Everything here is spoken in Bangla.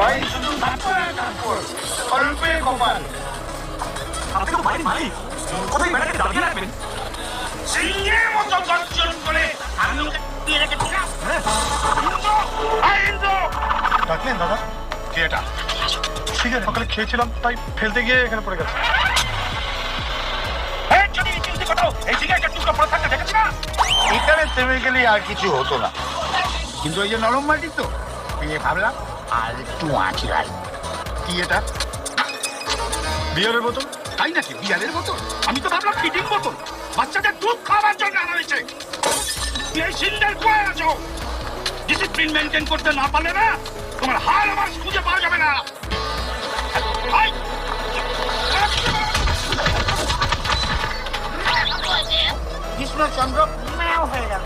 ভাই শুধু অল্পে কপাল। আপনি তো বাইরে মালিক, কোথায় বেড়াকে দাঁড়িয়ে রাখবেন? সিংহের মতো গর্জন করে আমি ওকে দিয়ে রেখেছিলাম। ডাকলেন দাদা? কে এটা? ঠিক আছে, সকালে খেয়েছিলাম তাই ফেলতে গিয়ে এখানে পড়ে গেছে। এখানে থেমে গেলে আর কিছু হতো না, কিন্তু এই যে নরম মাটি তো এই ভাবলাম আর একটু আঁচড়াই। কি এটা? বিয়ারের বোতল। তাই নাকি? বিয়ারের বোতল? আমি তো ভাবলাম ফিডিং বোতল, বাচ্চাদের দুধ খাওয়ার জন্য আনা হয়েছে। এই সিন্ডার কোয়ায় আছো? ডিসিপ্লিন মেনটেন করতে না পারলে না তোমার হার আমার খুঁজে পাওয়া যাবে না। কৃষ্ণচন্দ্র ম্যাও হয়ে গেল।